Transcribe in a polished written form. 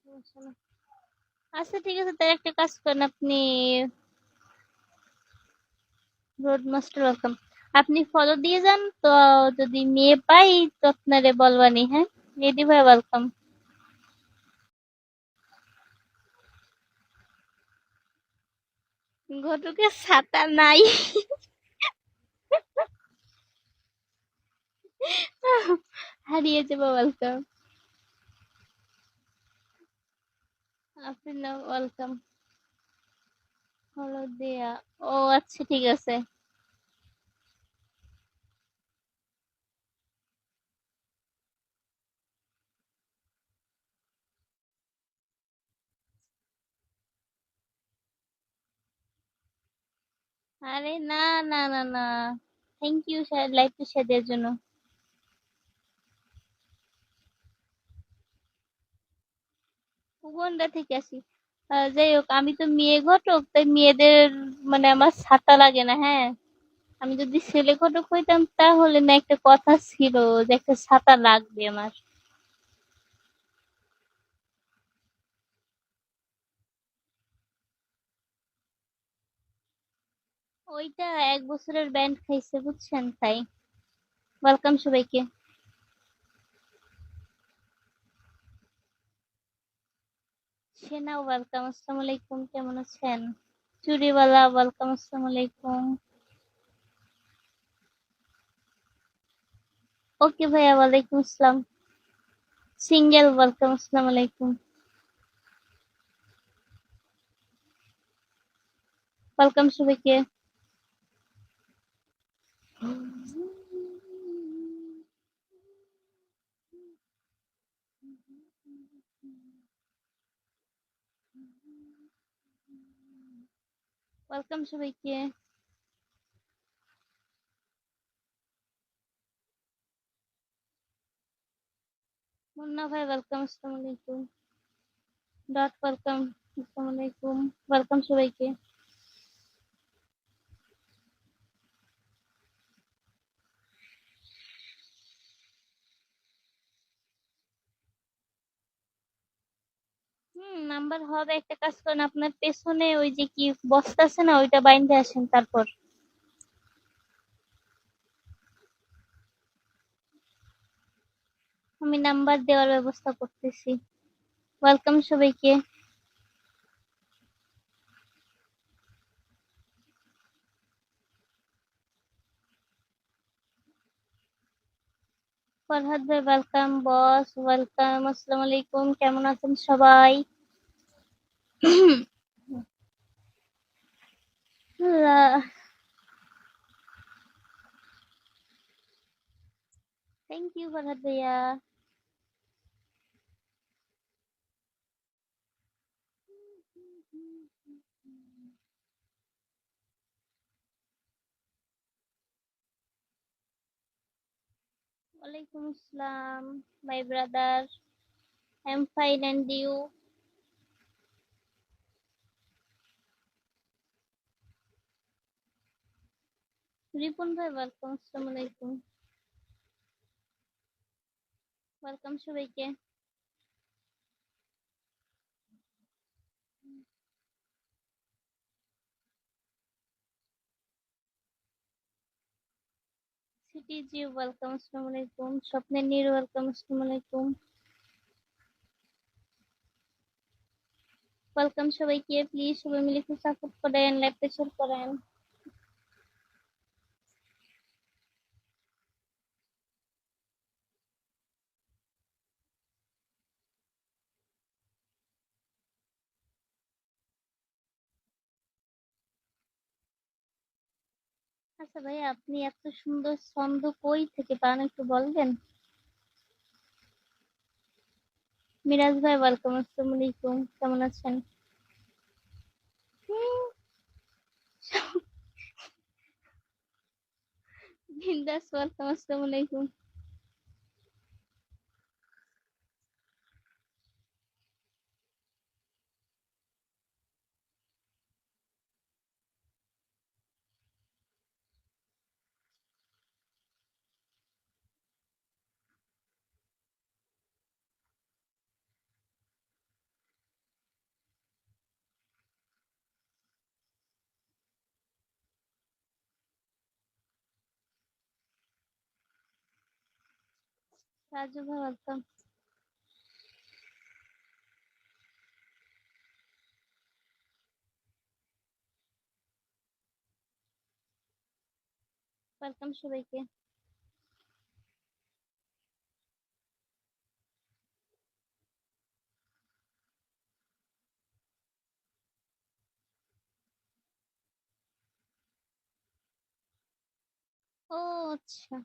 সমস্যা না। আচ্ছা ঠিক আছে, তার একটা কাজ করেন আপনি। রোড মাস্টার ওয়েলকাম, আপনি ফলো দিয়ে যান তো। যদি মেয়ে পাই তো আপনারে বলবানি। হ্যাঁ, রেডি ভাই ওয়েলকাম। ঘটকের ছাতা নাই। হারিয়ে যাবো ওয়েলকাম। আপনি না ওয়েলকাম। ফলো দেয়া। ও আচ্ছা ঠিক আছে। আরে না, না, না, না, থ্যাংক ইউ স্যার লাইভটা শেয়ার দেওয়ার জন্য। উগান্ডা থেকে আসি। যাই হোক, আমি তো মেয়ে ঘটক, তাই মেয়েদের মানে আমার ছাতা লাগে না। হ্যাঁ, আমি যদি ছেলে ঘটক হইতাম তাহলে না একটা কথা ছিল যে একটা ছাতা লাগবে আমার। ওইটা 1 বছরের ব্যান্ড খাইছে বুঝছেন, তাই। ওয়েলকাম সবাইকে। সেনা ওয়েলকাম, আসসালামু আলাইকুম, কেমন আছেন? চুরিওয়ালা ওয়েলকাম, আসসালামু আলাইকুম। ওকে ভাইয়া, ওয়ালাইকুম আসসালাম। সিঙ্গেল ওয়েলকাম, আসসালামু আলাইকুম। ওয়েলকাম সবাইকে। ওয়েলকাম সবাইকে। মুন্না ভাই ওয়েলকাম, আসসালামু আলাইকুম। ডট ওয়েলকাম, আসসালামু আলাইকুম। ওয়েলকাম সবাইকে। নাম্বার হবে, একটা কাজ করেন, আপনার পেছনে ওই যে কি বস্তা আছে না, ওইটা বাইন্ধে আসেন তারপর। আমি নাম্বার দেওয়ার ব্যবস্থা করতেছি। ওয়েলকাম সবাইকে। ফরহাদ ভাই ওয়েলকাম, বস ওয়েলকাম, আসসালামু আলাইকুম, কেমন আছেন সবাই? থ্যাংক ইউ ফরহাদ ভাইয়া। ওয়ালাইকুম আসসালাম my brother, I am fine and you? Ripon ভাই ওয়েলকাম, আসসালামু আলাইকুম। ওয়েলকাম সবাইকে। সিটিজি ওয়েলকাম, আসসালামু আলাইকুম। স্বপ্নের নীর ওয়েলকাম, আসসালামু আলাইকুম। ওয়েলকাম সবাইকে, প্লিজ সবাই মিলে একটু সাপোর্ট করেন, লাইভটা শেয়ার করেন। আচ্ছা ভাই, আপনি এত সুন্দর ছন্দ কই থেকে পান একটু বলবেন? মিরাজ ভাই ওয়েলকাম, আসসালামু আলাইকুম, কেমন আছেন? বিন্দাস ওয়েলকাম, আসসালামু আলাইকুম। রাজু ভাই, ওয়েলকাম সবাইকে। ও আচ্ছা।